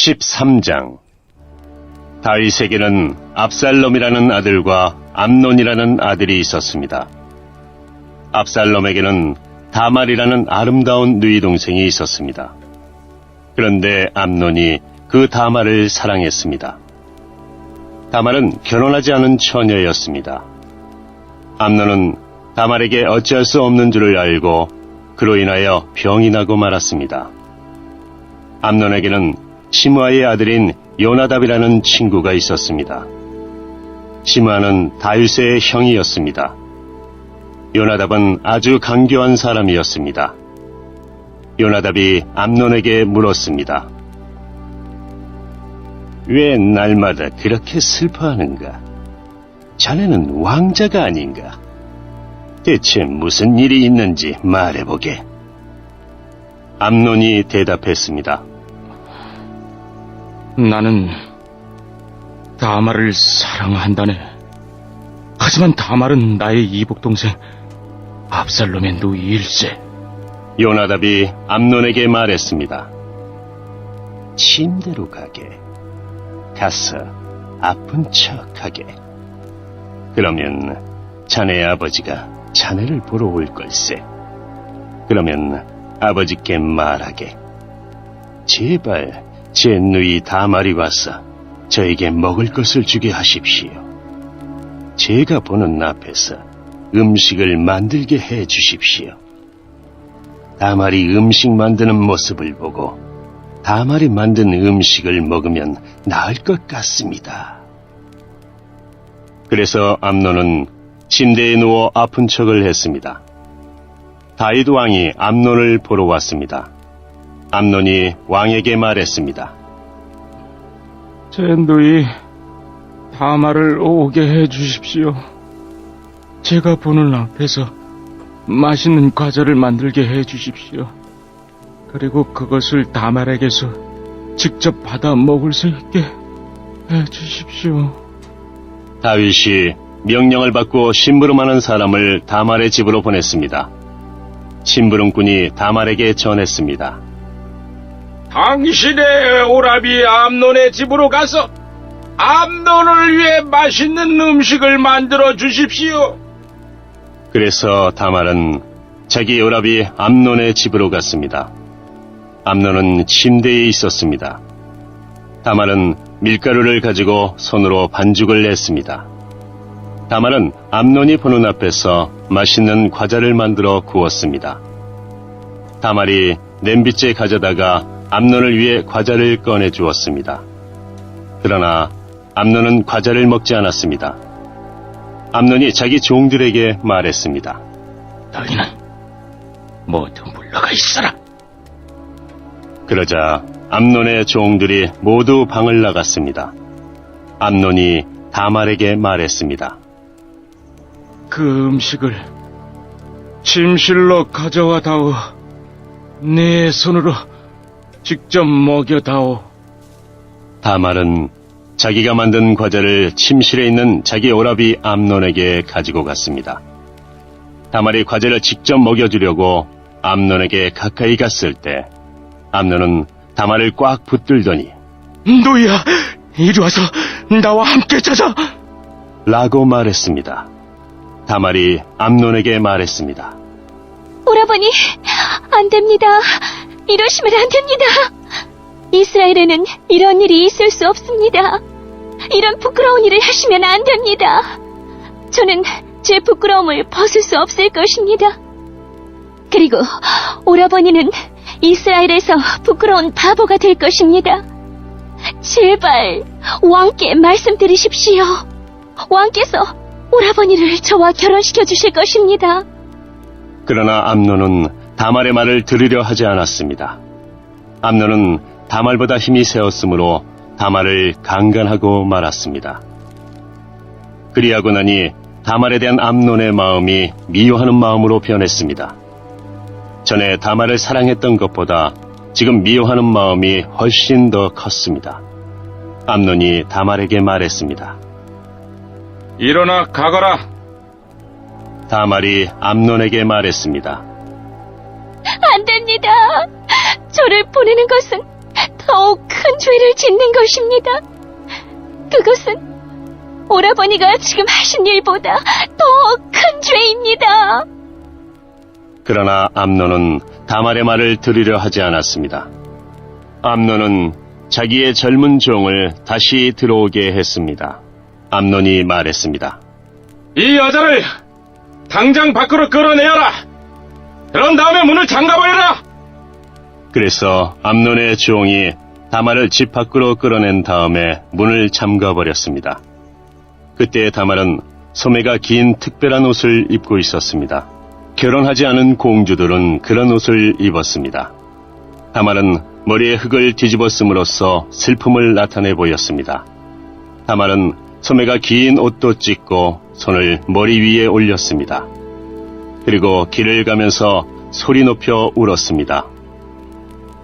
13장. 다윗에게는 압살롬이라는 아들과 암논이라는 아들이 있었습니다. 압살롬에게는 다말이라는 아름다운 누이 동생이 있었습니다. 그런데 암논이 그 다말을 사랑했습니다. 다말은 결혼하지 않은 처녀였습니다. 암논은 다말에게 어찌할 수 없는 줄을 알고 그로 인하여 병이 나고 말았습니다. 암논에게는 시므아의 아들인 요나답이라는 친구가 있었습니다. 시므아는 다윗의 형이었습니다. 요나답은 아주 강교한 사람이었습니다. 요나답이 암논에게 물었습니다. 왜 날마다 그렇게 슬퍼하는가? 자네는 왕자가 아닌가? 대체 무슨 일이 있는지 말해보게. 암논이 대답했습니다. 나는 다말을 사랑한다네. 하지만 다말은 나의 이복동생 압살롬의 누이일세. 요나답이 암논에게 말했습니다. 침대로 가게. 가서 아픈 척하게. 그러면 자네의 아버지가 자네를 보러 올 걸세. 그러면 아버지께 말하게. 제발 제 누이 다말이 와서 저에게 먹을 것을 주게 하십시오. 제가 보는 앞에서 음식을 만들게 해 주십시오. 다말이 음식 만드는 모습을 보고 다말이 만든 음식을 먹으면 나을 것 같습니다. 그래서 암논은 침대에 누워 아픈 척을 했습니다. 다윗 왕이 암논을 보러 왔습니다. 암논이 왕에게 말했습니다. 제 누이 다말을 오게 해주십시오. 제가 보는 앞에서 맛있는 과자를 만들게 해주십시오. 그리고 그것을 다말에게서 직접 받아 먹을 수 있게 해주십시오. 다윗이 명령을 받고 심부름하는 사람을 다말의 집으로 보냈습니다. 심부름꾼이 다말에게 전했습니다. 당신의 오라비 암논의 집으로 가서 암논을 위해 맛있는 음식을 만들어 주십시오. 그래서 다말은 자기 오라비 암논의 집으로 갔습니다. 암논은 침대에 있었습니다. 다말은 밀가루를 가지고 손으로 반죽을 냈습니다. 다말은 암논이 보는 앞에서 맛있는 과자를 만들어 구웠습니다. 다말이 냄비째 가져다가 암논을 위해 과자를 꺼내 주었습니다. 그러나 암논은 과자를 먹지 않았습니다. 암논이 자기 종들에게 말했습니다. 너희는 모두 물러가 있어라. 그러자 암논의 종들이 모두 방을 나갔습니다. 암논이 다말에게 말했습니다. 그 음식을 침실로 가져와 다오. 내 손으로 직접 먹여다오. 다말은 자기가 만든 과자를 침실에 있는 자기 오라비 암논에게 가지고 갔습니다. 다말이 과자를 직접 먹여주려고 암논에게 가까이 갔을 때 암논은 다말을 꽉 붙들더니 누이야, 이리 와서 나와 함께 자자. 라고 말했습니다. 다말이 암논에게 말했습니다. 오라버니, 안 됩니다. 이러시면 안 됩니다. 이스라엘에는 이런 일이 있을 수 없습니다. 이런 부끄러운 일을 하시면 안 됩니다. 저는 제 부끄러움을 벗을 수 없을 것입니다. 그리고 오라버니는 이스라엘에서 부끄러운 바보가 될 것입니다. 제발 왕께 말씀드리십시오. 왕께서 오라버니를 저와 결혼시켜 주실 것입니다. 그러나 암논은 다말의 말을 들으려 하지 않았습니다. 암논은 다말보다 힘이 세었으므로 다말을 강간하고 말았습니다. 그리하고 나니 다말에 대한 암논의 마음이 미워하는 마음으로 변했습니다. 전에 다말을 사랑했던 것보다 지금 미워하는 마음이 훨씬 더 컸습니다. 암논이 다말에게 말했습니다. 일어나 가거라. 다말이 암논에게 말했습니다. 안 됩니다. 저를 보내는 것은 더욱 큰 죄를 짓는 것입니다. 그것은 오라버니가 지금 하신 일보다 더 큰 죄입니다. 그러나 암논은 다말의 말을 들으려 하지 않았습니다. 암논은 자기의 젊은 종을 다시 들어오게 했습니다. 암논이 말했습니다. 이 여자를 당장 밖으로 끌어내어라. 그런 다음에 문을 잠가버려라. 그래서 암논의 종이 다말을 집 밖으로 끌어낸 다음에 문을 잠가버렸습니다. 그때 다말은 소매가 긴 특별한 옷을 입고 있었습니다. 결혼하지 않은 공주들은 그런 옷을 입었습니다. 다말은 머리에 흙을 뒤집었음으로써 슬픔을 나타내 보였습니다. 다말은 소매가 긴 옷도 찢고 손을 머리 위에 올렸습니다. 그리고 길을 가면서 소리 높여 울었습니다.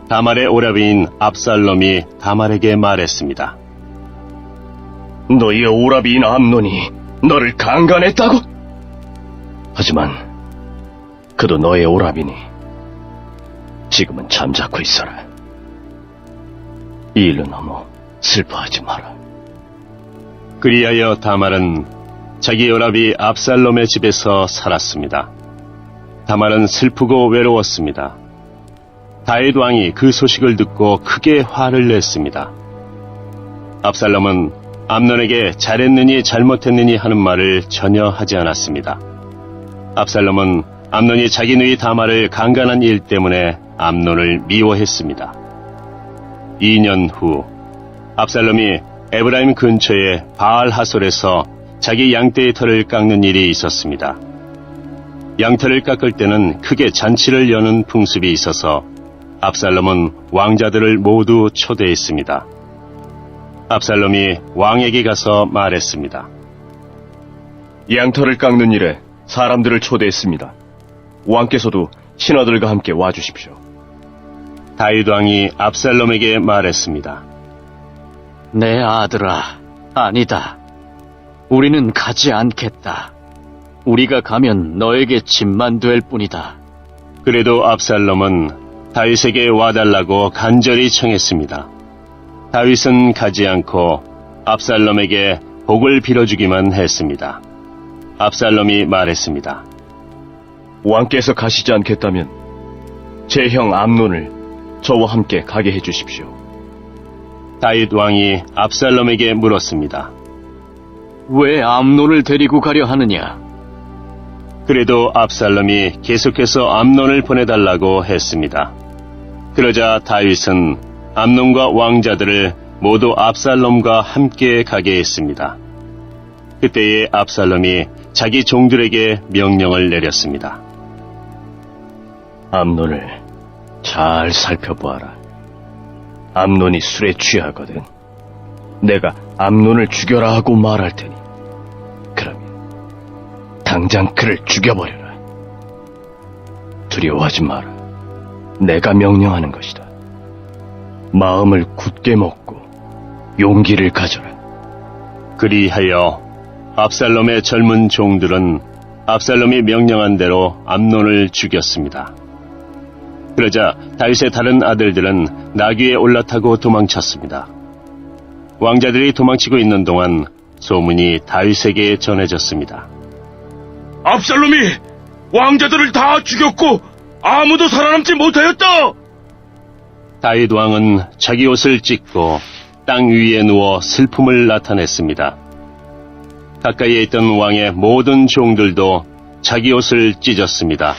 다말의 오라비인 압살롬이 다말에게 말했습니다. 너희의 오라비인 암논이 너를 강간했다고? 하지만 그도 너의 오라비니 지금은 잠자코 있어라. 이 일로 너무 슬퍼하지 마라. 그리하여 다말은 자기 오라비 압살롬의 집에서 살았습니다. 다말은 슬프고 외로웠습니다. 다윗 왕이 그 소식을 듣고 크게 화를 냈습니다. 압살롬은 암논에게 잘했느니 잘못했느니 하는 말을 전혀 하지 않았습니다. 압살롬은 암논이 자기 누이 다말을 강간한 일 때문에 암논을 미워했습니다. 2년 후 압살롬이 에브라임 근처의 바알 하솔에서 자기 양떼의 털을 깎는 일이 있었습니다. 양털을 깎을 때는 크게 잔치를 여는 풍습이 있어서 압살롬은 왕자들을 모두 초대했습니다. 압살롬이 왕에게 가서 말했습니다. 양털을 깎는 일에 사람들을 초대했습니다. 왕께서도 신하들과 함께 와주십시오. 다윗 왕이 압살롬에게 말했습니다. 내 아들아, 아니다. 우리는 가지 않겠다. 우리가 가면 너에게 짐만 될 뿐이다. 그래도 압살롬은 다윗에게 와달라고 간절히 청했습니다. 다윗은 가지 않고 압살롬에게 복을 빌어주기만 했습니다. 압살롬이 말했습니다. 왕께서 가시지 않겠다면 제 형 암논을 저와 함께 가게 해주십시오. 다윗 왕이 압살롬에게 물었습니다. 왜 암논을 데리고 가려 하느냐? 그래도 압살롬이 계속해서 암논을 보내달라고 했습니다. 그러자 다윗은 암논과 왕자들을 모두 압살롬과 함께 가게 했습니다. 그때에 압살롬이 자기 종들에게 명령을 내렸습니다. 암논을 잘 살펴보아라. 암논이 술에 취하거든 내가 암논을 죽여라 하고 말할 테니 그러면 당장 그를 죽여버려라. 두려워하지 마라. 내가 명령하는 것이다. 마음을 굳게 먹고 용기를 가져라. 그리하여 압살롬의 젊은 종들은 압살롬이 명령한 대로 암논을 죽였습니다. 그러자 다윗의 다른 아들들은 나귀에 올라타고 도망쳤습니다. 왕자들이 도망치고 있는 동안 소문이 다윗에게 전해졌습니다. 압살롬이 왕자들을 다 죽였고 아무도 살아남지 못하였다. 다윗 왕은 자기 옷을 찢고 땅 위에 누워 슬픔을 나타냈습니다. 가까이에 있던 왕의 모든 종들도 자기 옷을 찢었습니다.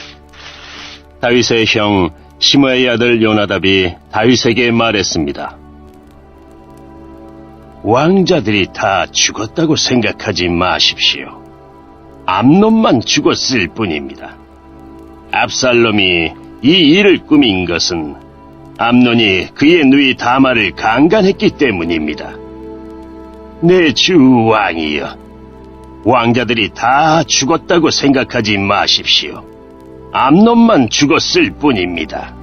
다윗의 형 시므아의 아들 요나답이 다윗에게 말했습니다. 왕자들이 다 죽었다고 생각하지 마십시오. 암논만 죽었을 뿐입니다. 압살롬이 이 일을 꾸민 것은 암논이 그의 누이 다말을 강간했기 때문입니다. 내 주 왕이여, 왕자들이 다 죽었다고 생각하지 마십시오. 암논만 죽었을 뿐입니다.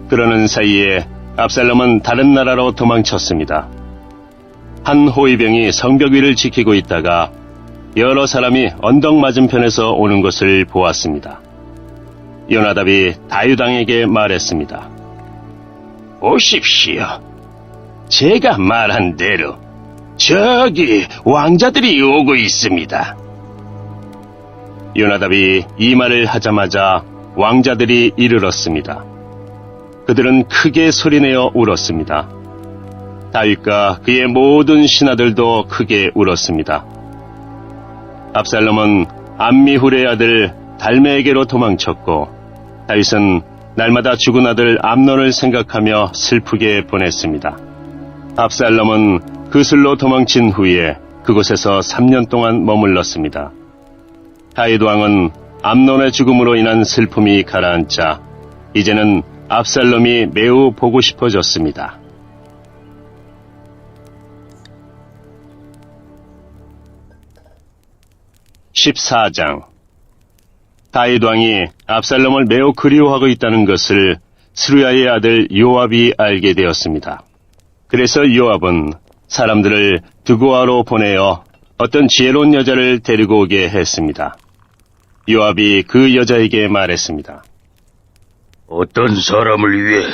그러는 사이에 압살롬은 다른 나라로 도망쳤습니다. 한 호위병이 성벽 위를 지키고 있다가 여러 사람이 언덕 맞은편에서 오는 것을 보았습니다. 요나답이 다윗 왕에게 말했습니다. 보십시오. 제가 말한 대로 저기 왕자들이 오고 있습니다. 요나답이 이 말을 하자마자 왕자들이 이르렀습니다. 그들은 크게 소리내어 울었습니다. 다윗과 그의 모든 신하들도 크게 울었습니다. 압살롬은 암미훌의 아들 달메에게로 도망쳤고 다윗은 날마다 죽은 아들 암논을 생각하며 슬프게 보냈습니다. 압살롬은 그슬로 도망친 후에 그곳에서 3년 동안 머물렀습니다. 다윗 왕은 암논의 죽음으로 인한 슬픔이 가라앉자 이제는 압살롬이 매우 보고 싶어졌습니다. (14장) 다윗 왕이 압살롬을 매우 그리워하고 있다는 것을 스루야의 아들 요압이 알게 되었습니다. 그래서 요압은 사람들을 드고아로 보내어 어떤 지혜로운 여자를 데리고 오게 했습니다. 요압이 그 여자에게 말했습니다. 어떤 사람을 위해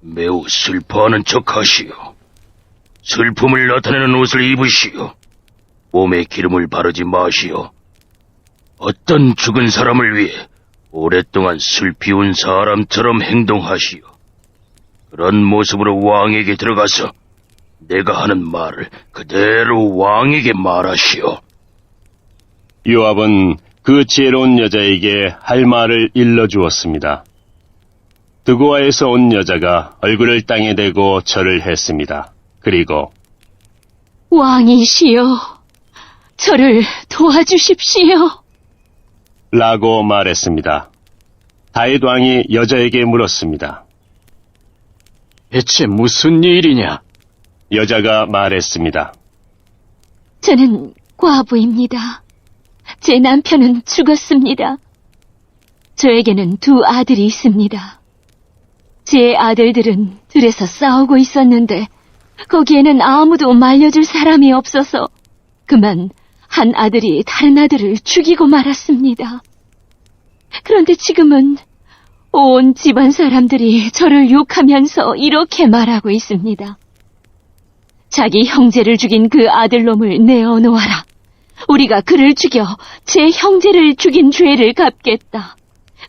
매우 슬퍼하는 척하시오. 슬픔을 나타내는 옷을 입으시오. 몸에 기름을 바르지 마시오. 어떤 죽은 사람을 위해 오랫동안 슬피 운 사람처럼 행동하시오. 그런 모습으로 왕에게 들어가서 내가 하는 말을 그대로 왕에게 말하시오. 요압은 그 지혜로운 여자에게 할 말을 일러주었습니다. 드고아에서 온 여자가 얼굴을 땅에 대고 절을 했습니다. 그리고 왕이시여, 저를 도와주십시오. 라고 말했습니다. 다윗 왕이 여자에게 물었습니다. 대체 무슨 일이냐? 여자가 말했습니다. 저는 과부입니다. 제 남편은 죽었습니다. 저에게는 2 아들이 있습니다. 제 아들들은 들에서 싸우고 있었는데 거기에는 아무도 말려줄 사람이 없어서 그만 한 아들이 다른 아들을 죽이고 말았습니다. 그런데 지금은 온 집안 사람들이 저를 욕하면서 이렇게 말하고 있습니다. 자기 형제를 죽인 그 아들놈을 내어놓아라. 우리가 그를 죽여 제 형제를 죽인 죄를 갚겠다.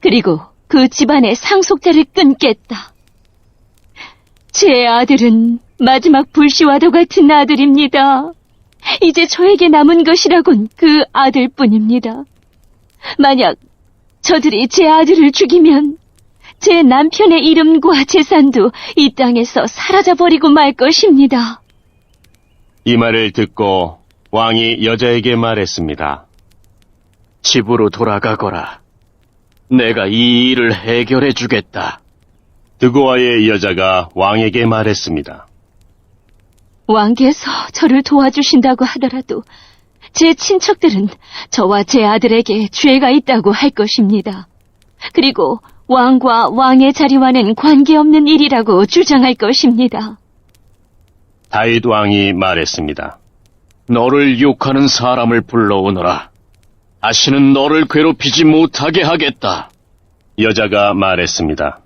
그리고 그 집안의 상속자를 끊겠다. 제 아들은 마지막 불씨와도 같은 아들입니다. 이제 저에게 남은 것이라곤 그 아들뿐입니다. 만약 저들이 제 아들을 죽이면 제 남편의 이름과 재산도 이 땅에서 사라져버리고 말 것입니다. 이 말을 듣고 왕이 여자에게 말했습니다. 집으로 돌아가거라. 내가 이 일을 해결해 주겠다. 드고아의 여자가 왕에게 말했습니다. 왕께서 저를 도와주신다고 하더라도 제 친척들은 저와 제 아들에게 죄가 있다고 할 것입니다. 그리고 왕과 왕의 자리와는 관계없는 일이라고 주장할 것입니다. 다윗 왕이 말했습니다. 너를 욕하는 사람을 불러오너라. 다시는 너를 괴롭히지 못하게 하겠다. 여자가 말했습니다.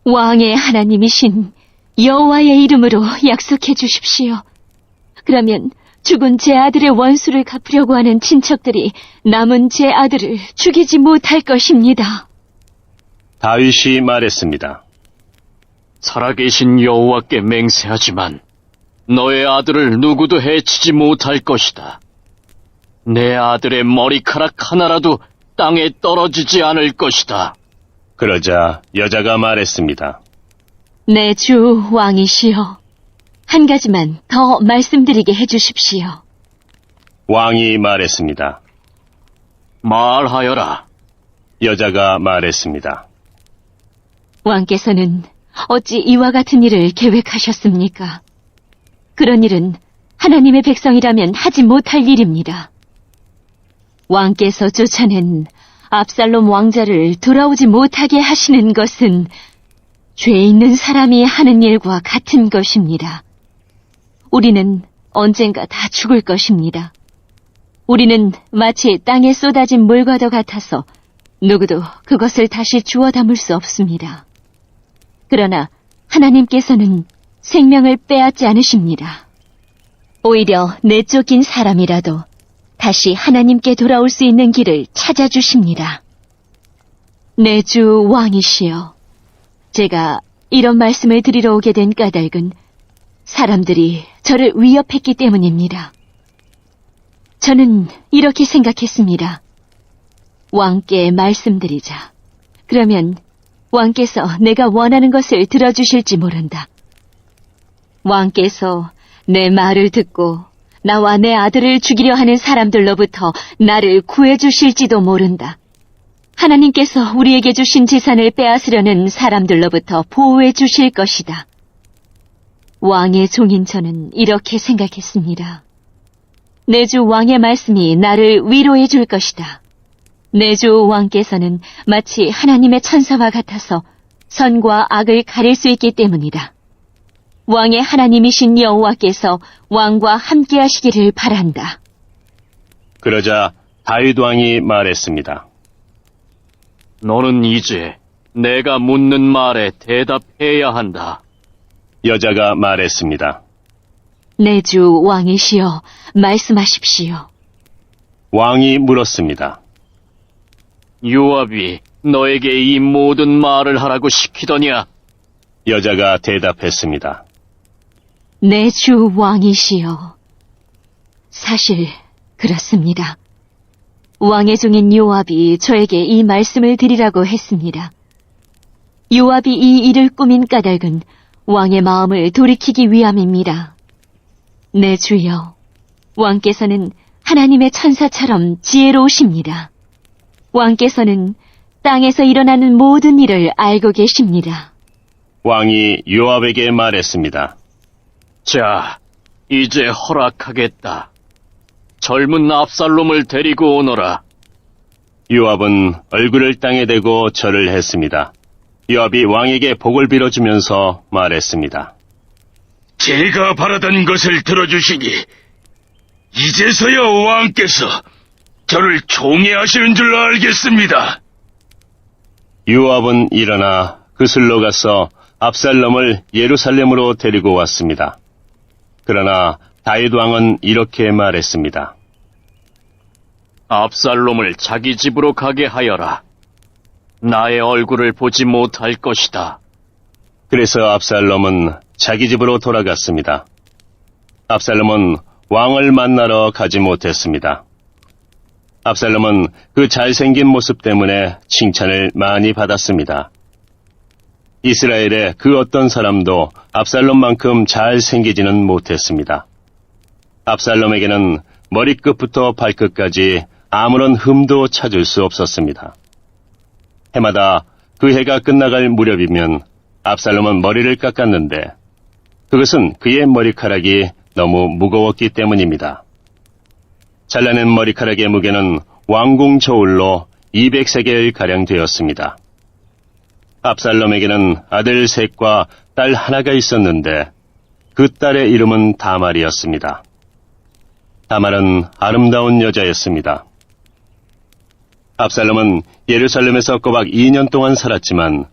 왕의 하나님이신 여호와의 이름으로 약속해 주십시오. 그러면 죽은 제 아들의 원수를 갚으려고 하는 친척들이 남은 제 아들을 죽이지 못할 것입니다. 다윗이 말했습니다. 살아계신 여호와께 맹세하지만 너의 아들을 누구도 해치지 못할 것이다. 내 아들의 머리카락 하나라도 땅에 떨어지지 않을 것이다. 그러자 여자가 말했습니다. 내 주 왕이시여, 한 가지만 더 말씀드리게 해주십시오. 왕이 말했습니다. 말하여라. 여자가 말했습니다. 왕께서는 어찌 이와 같은 일을 계획하셨습니까? 그런 일은 하나님의 백성이라면 하지 못할 일입니다. 왕께서 쫓아낸 압살롬 왕자를 돌아오지 못하게 하시는 것은 죄 있는 사람이 하는 일과 같은 것입니다. 우리는 언젠가 다 죽을 것입니다. 우리는 마치 땅에 쏟아진 물과도 같아서 누구도 그것을 다시 주워 담을 수 없습니다. 그러나 하나님께서는 생명을 빼앗지 않으십니다. 오히려 내쫓긴 사람이라도 다시 하나님께 돌아올 수 있는 길을 찾아주십니다. 내 주 왕이시여, 제가 이런 말씀을 드리러 오게 된 까닭은 사람들이 저를 위협했기 때문입니다. 저는 이렇게 생각했습니다. 왕께 말씀드리자. 그러면 왕께서 내가 원하는 것을 들어주실지 모른다. 왕께서 내 말을 듣고 나와 내 아들을 죽이려 하는 사람들로부터 나를 구해주실지도 모른다. 하나님께서 우리에게 주신 재산을 빼앗으려는 사람들로부터 보호해 주실 것이다. 왕의 종인 저는 이렇게 생각했습니다. 내 주 왕의 말씀이 나를 위로해 줄 것이다. 내 주 왕께서는 마치 하나님의 천사와 같아서 선과 악을 가릴 수 있기 때문이다. 왕의 하나님이신 여호와께서 왕과 함께 하시기를 바란다. 그러자 다윗 왕이 말했습니다. 너는 이제 내가 묻는 말에 대답해야 한다. 여자가 말했습니다. 내 주 왕이시여, 말씀하십시오. 왕이 물었습니다. 요압이 너에게 이 모든 말을 하라고 시키더냐? 여자가 대답했습니다. 내 주 왕이시여. 사실 그렇습니다. 왕의 종인 요압이 저에게 이 말씀을 드리라고 했습니다. 요압이 이 일을 꾸민 까닭은 왕의 마음을 돌이키기 위함입니다. 내 주여, 왕께서는 하나님의 천사처럼 지혜로우십니다. 왕께서는 땅에서 일어나는 모든 일을 알고 계십니다. 왕이 요압에게 말했습니다. 자, 이제 허락하겠다. 젊은 압살롬을 데리고 오너라. 요압은 얼굴을 땅에 대고 절을 했습니다. 요압이 왕에게 복을 빌어주면서 말했습니다. 제가 바라던 것을 들어주시니 이제서야 왕께서 저를 총애하시는 줄 알겠습니다. 요압은 일어나 그슬로 가서 압살롬을 예루살렘으로 데리고 왔습니다. 그러나 다윗 왕은 이렇게 말했습니다. 압살롬을 자기 집으로 가게 하여라. 나의 얼굴을 보지 못할 것이다. 그래서 압살롬은 자기 집으로 돌아갔습니다. 압살롬은 왕을 만나러 가지 못했습니다. 압살롬은 그 잘생긴 모습 때문에 칭찬을 많이 받았습니다. 이스라엘의 그 어떤 사람도 압살롬만큼 잘생기지는 못했습니다. 압살롬에게는 머리끝부터 발끝까지 아무런 흠도 찾을 수 없었습니다. 해마다 그 해가 끝나갈 무렵이면 압살롬은 머리를 깎았는데 그것은 그의 머리카락이 너무 무거웠기 때문입니다. 잘라낸 머리카락의 무게는 왕궁 저울로 200세겔가량 되었습니다. 압살롬에게는 아들 셋과 딸 하나가 있었는데 그 딸의 이름은 다말이었습니다. 다말은 아름다운 여자였습니다. 압살롬은 예루살렘에서 꼬박 2년 동안 살았지만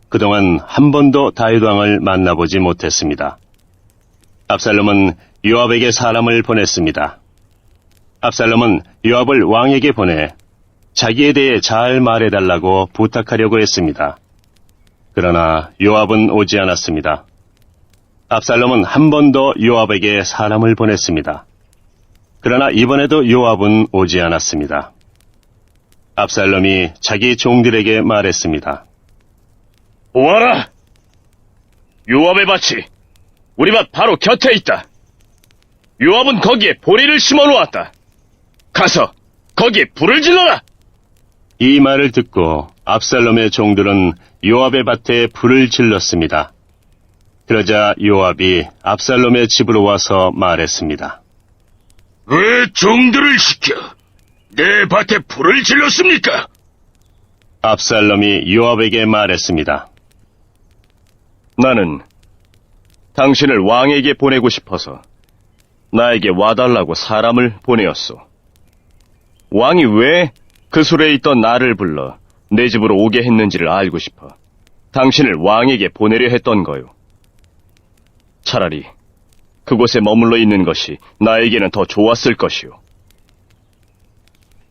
그동안 한 번도 다윗 왕을 만나보지 못했습니다. 압살롬은 요압에게 사람을 보냈습니다. 압살롬은 요압을 왕에게 보내 자기에 대해 잘 말해달라고 부탁하려고 했습니다. 그러나 요압은 오지 않았습니다. 압살롬은 한 번 더 요압에게 사람을 보냈습니다. 그러나 이번에도 요압은 오지 않았습니다. 압살롬이 자기 종들에게 말했습니다. 보아라! 요압의 밭이 우리 밭 바로 곁에 있다. 요압은 거기에 보리를 심어 놓았다. 가서 거기에 불을 질러라! 이 말을 듣고 압살롬의 종들은 요압의 밭에 불을 질렀습니다. 그러자 요압이 압살롬의 집으로 와서 말했습니다. 왜 종들을 시켜 내 밭에 불을 질렀습니까? 압살롬이 요압에게 말했습니다. 나는 당신을 왕에게 보내고 싶어서 나에게 와달라고 사람을 보내었소. 왕이 왜 그 술에 있던 나를 불러 내 집으로 오게 했는지를 알고 싶어 당신을 왕에게 보내려 했던 거요. 차라리 그곳에 머물러 있는 것이 나에게는 더 좋았을 것이오.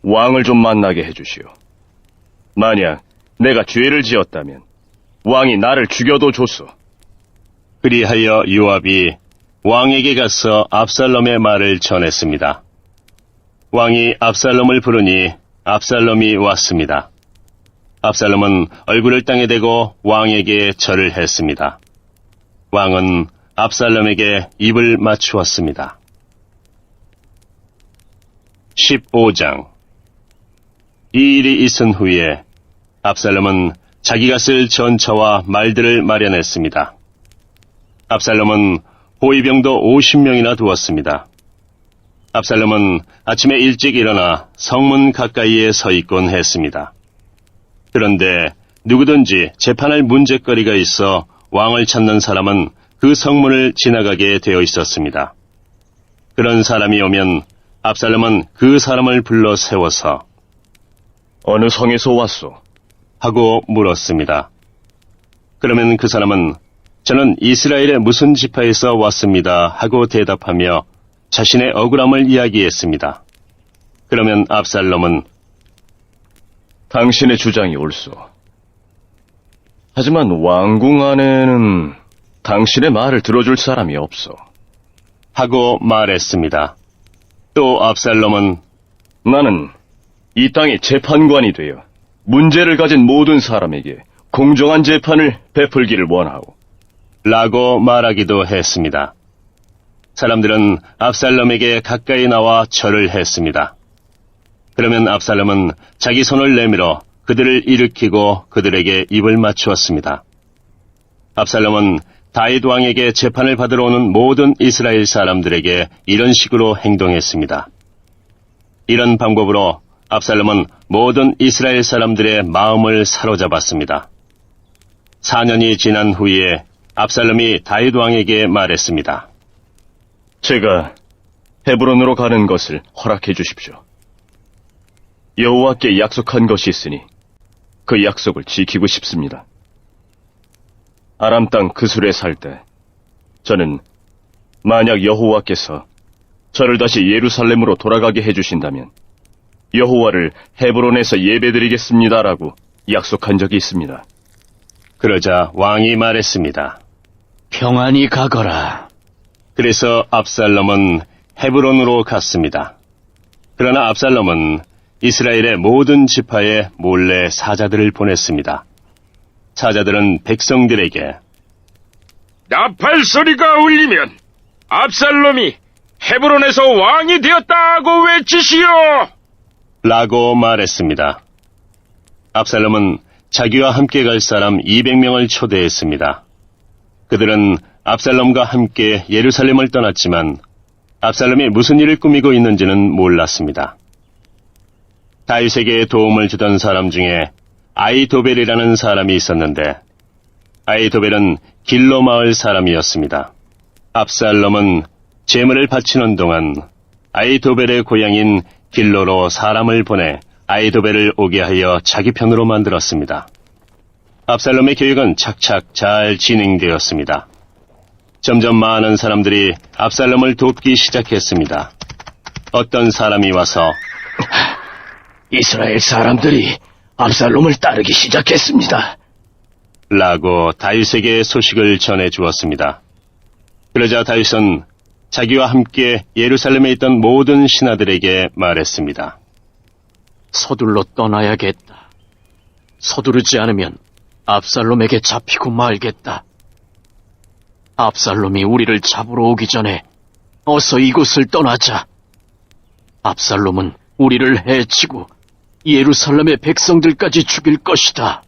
왕을 좀 만나게 해주시오. 만약 내가 죄를 지었다면 왕이 나를 죽여도 좋소. 그리하여 요압이 왕에게 가서 압살롬의 말을 전했습니다. 왕이 압살롬을 부르니 압살롬이 왔습니다. 압살롬은 얼굴을 땅에 대고 왕에게 절을 했습니다. 왕은 압살롬에게 입을 맞추었습니다. 15장. 이 일이 있은 후에 압살롬은 자기가 쓸 전차와 말들을 마련했습니다. 압살롬은 호위병도 50명이나 두었습니다. 압살롬은 아침에 일찍 일어나 성문 가까이에 서 있곤 했습니다. 그런데 누구든지 재판할 문제거리가 있어 왕을 찾는 사람은 그 성문을 지나가게 되어 있었습니다. 그런 사람이 오면 압살롬은 그 사람을 불러 세워서 어느 성에서 왔소? 하고 물었습니다. 그러면 그 사람은 저는 이스라엘의 무슨 지파에서 왔습니다 하고 대답하며 자신의 억울함을 이야기했습니다. 그러면 압살롬은 당신의 주장이 옳소. 하지만 왕궁 안에는 당신의 말을 들어줄 사람이 없어. 하고 말했습니다. 또 압살롬은 나는 이 땅의 재판관이 되어 문제를 가진 모든 사람에게 공정한 재판을 베풀기를 원하오. 라고 말하기도 했습니다. 사람들은 압살롬에게 가까이 나와 절을 했습니다. 그러면 압살롬은 자기 손을 내밀어 그들을 일으키고 그들에게 입을 맞추었습니다. 압살롬은 다윗 왕에게 재판을 받으러 오는 모든 이스라엘 사람들에게 이런 식으로 행동했습니다. 이런 방법으로 압살롬은 모든 이스라엘 사람들의 마음을 사로잡았습니다. 4년이 지난 후에 압살롬이 다윗 왕에게 말했습니다. 제가 헤브론으로 가는 것을 허락해 주십시오. 여호와께 약속한 것이 있으니 그 약속을 지키고 싶습니다. 아람 땅 그술에 살 때 저는 만약 여호와께서 저를 다시 예루살렘으로 돌아가게 해주신다면 여호와를 헤브론에서 예배드리겠습니다라고 약속한 적이 있습니다. 그러자 왕이 말했습니다. 평안히 가거라. 그래서 압살롬은 헤브론으로 갔습니다. 그러나 압살롬은 이스라엘의 모든 지파에 몰래 사자들을 보냈습니다. 사자들은 백성들에게 나팔 소리가 울리면 압살롬이 헤브론에서 왕이 되었다고 외치시오! 라고 말했습니다. 압살롬은 자기와 함께 갈 사람 200명을 초대했습니다. 그들은 압살롬과 함께 예루살렘을 떠났지만 압살롬이 무슨 일을 꾸미고 있는지는 몰랐습니다. 다윗에게 도움을 주던 사람 중에 아히도벨이라는 사람이 있었는데 아히도벨은 길로 마을 사람이었습니다. 압살롬은 제물을 바치는 동안 아히도벨의 고향인 길로로 사람을 보내 아히도벨을 오게 하여 자기 편으로 만들었습니다. 압살롬의 계획은 착착 잘 진행되었습니다. 점점 많은 사람들이 압살롬을 돕기 시작했습니다. 어떤 사람이 와서 이스라엘 사람들이 압살롬을 따르기 시작했습니다. 라고 다윗에게 소식을 전해 주었습니다. 그러자 다윗은 자기와 함께 예루살렘에 있던 모든 신하들에게 말했습니다. 서둘러 떠나야겠다. 서두르지 않으면 압살롬에게 잡히고 말겠다. 압살롬이 우리를 잡으러 오기 전에 어서 이곳을 떠나자. 압살롬은 우리를 해치고 예루살렘의 백성들까지 죽일 것이다.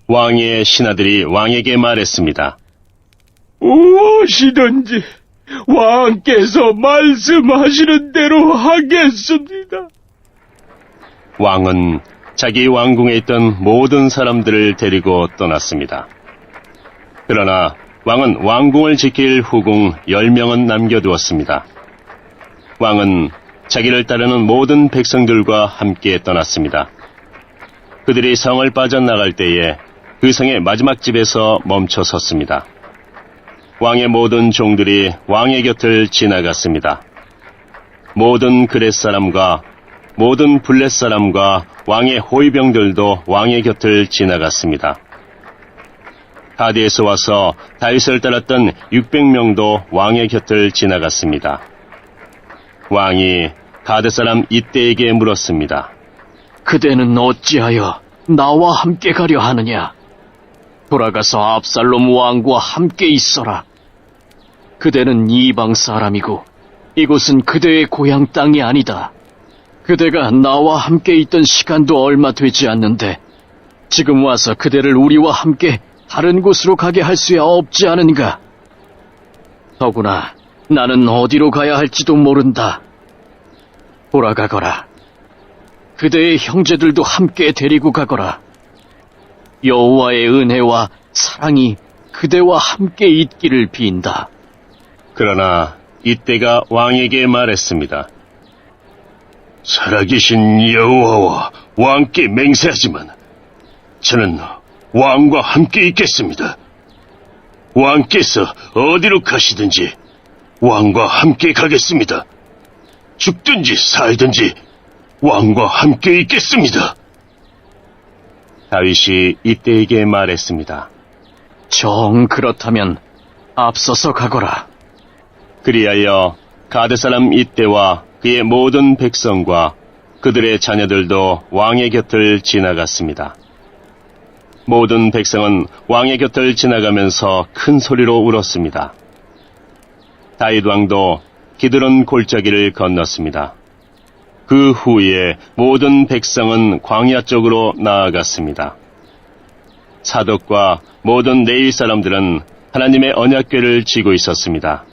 왕의 신하들이 왕에게 말했습니다. 무엇이든지 왕께서 말씀하시는 대로 하겠습니다. 왕은 자기 왕궁에 있던 모든 사람들을 데리고 떠났습니다. 그러나 왕은 왕궁을 지킬 후궁 10명은 남겨두었습니다. 왕은 자기를 따르는 모든 백성들과 함께 떠났습니다. 그들이 성을 빠져나갈 때에 그 성의 마지막 집에서 멈춰 섰습니다. 왕의 모든 종들이 왕의 곁을 지나갔습니다. 모든 그렛 사람과 모든 블렛 사람과 왕의 호위병들도 왕의 곁을 지나갔습니다. 가디에서 와서 다윗을 따랐던 600명도 왕의 곁을 지나갔습니다. 왕이 가드 사람 이때에게 물었습니다. 그대는 어찌하여 나와 함께 가려 하느냐? 돌아가서 압살롬 왕과 함께 있어라. 그대는 이방 사람이고 이곳은 그대의 고향 땅이 아니다. 그대가 나와 함께 있던 시간도 얼마 되지 않는데 지금 와서 그대를 우리와 함께 다른 곳으로 가게 할 수야 없지 않은가? 더구나 나는 어디로 가야 할지도 모른다. 돌아가거라. 그대의 형제들도 함께 데리고 가거라. 여호와의 은혜와 사랑이 그대와 함께 있기를 빈다. 그러나 이때가 왕에게 말했습니다. 살아계신 여호와와 왕께 맹세하지만 저는 왕과 함께 있겠습니다. 왕께서 어디로 가시든지 왕과 함께 가겠습니다. 죽든지 살든지 왕과 함께 있겠습니다. 다윗이 이때에게 말했습니다. 정 그렇다면 앞서서 가거라. 그리하여 가드 사람 이때와 그의 모든 백성과 그들의 자녀들도 왕의 곁을 지나갔습니다. 모든 백성은 왕의 곁을 지나가면서 큰 소리로 울었습니다. 다윗 왕도 기드론 골짜기를 건넜습니다. 그 후에 모든 백성은 광야 쪽으로 나아갔습니다. 사독과 모든 레위 사람들은 하나님의 언약궤를 지고 있었습니다.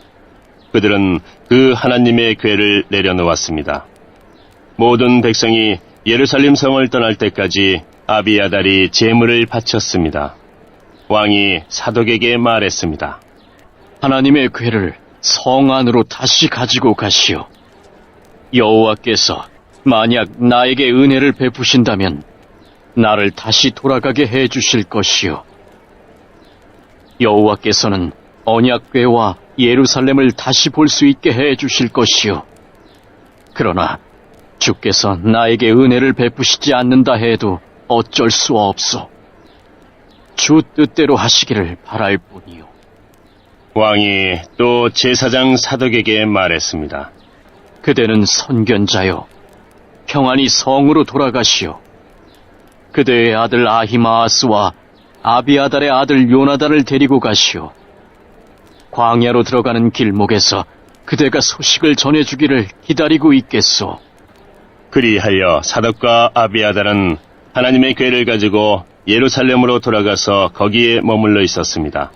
그들은 그 하나님의 궤를 내려놓았습니다. 모든 백성이 예루살렘 성을 떠날 때까지 아비아달이 제물을 바쳤습니다. 왕이 사독에게 말했습니다. 하나님의 궤를 성 안으로 다시 가지고 가시오. 여호와께서 만약 나에게 은혜를 베푸신다면 나를 다시 돌아가게 해 주실 것이오. 여호와께서는 언약궤와 예루살렘을 다시 볼 수 있게 해 주실 것이오. 그러나 주께서 나에게 은혜를 베푸시지 않는다 해도 어쩔 수 없소. 주 뜻대로 하시기를 바랄 뿐이오. 왕이 또 제사장 사독에게 말했습니다. 그대는 선견자요. 평안히 성으로 돌아가시오. 그대의 아들 아히마아스와 아비아달의 아들 요나단을 데리고 가시오. 광야로 들어가는 길목에서 그대가 소식을 전해주기를 기다리고 있겠소. 그리하여 사독과 아비아달은 하나님의 궤를 가지고 예루살렘으로 돌아가서 거기에 머물러 있었습니다.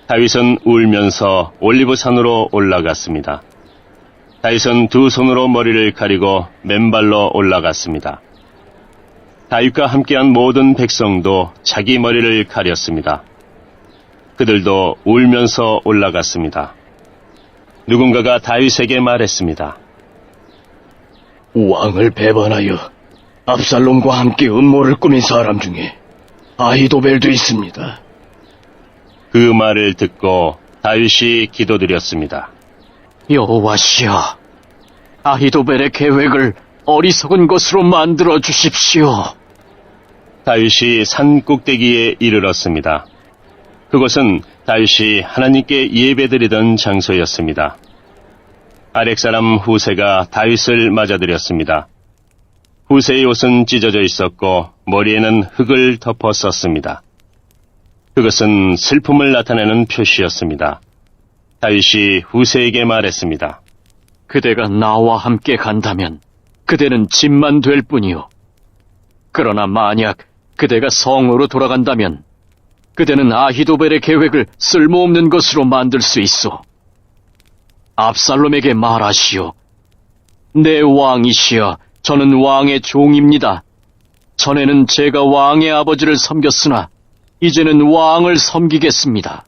다윗은 울면서 올리브산으로 올라갔습니다. 다윗은 두 손으로 머리를 가리고 맨발로 올라갔습니다. 다윗과 함께한 모든 백성도 자기 머리를 가렸습니다. 그들도 울면서 올라갔습니다. 누군가가 다윗에게 말했습니다. 왕을 배반하여 압살롬과 함께 음모를 꾸민 사람 중에 아히도벨도 있습니다. 그 말을 듣고 다윗이 기도드렸습니다. 여호와시여, 아히도벨의 계획을 어리석은 것으로 만들어 주십시오. 다윗이 산 꼭대기에 이르렀습니다. 그곳은 다윗이 하나님께 예배드리던 장소였습니다. 아렉 사람 후세가 다윗을 맞아들였습니다. 후세의 옷은 찢어져 있었고 머리에는 흙을 덮어 썼습니다. 그것은 슬픔을 나타내는 표시였습니다. 다윗이 후세에게 말했습니다. 그대가 나와 함께 간다면 그대는 짐만 될 뿐이요. 그러나 만약 그대가 성으로 돌아간다면 그대는 아히도벨의 계획을 쓸모없는 것으로 만들 수 있어. 압살롬에게 말하시오. 내 왕이시여, 저는 왕의 종입니다. 전에는 제가 왕의 아버지를 섬겼으나 이제는 왕을 섬기겠습니다.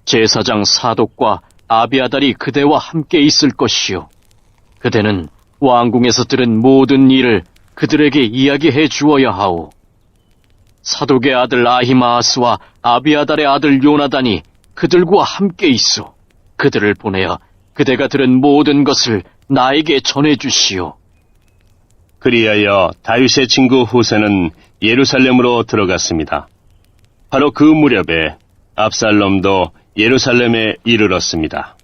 제사장 사독과 아비아달이 그대와 함께 있을 것이요. 그대는 왕궁에서 들은 모든 일을 그들에게 이야기해 주어야 하오. 사독의 아들 아히마아스와 아비아달의 아들 요나단이 그들과 함께 있어. 그들을 보내어 그대가 들은 모든 것을 나에게 전해주시오. 그리하여 다윗의 친구 후세는 예루살렘으로 들어갔습니다. 바로 그 무렵에 압살롬도 예루살렘에 이르렀습니다.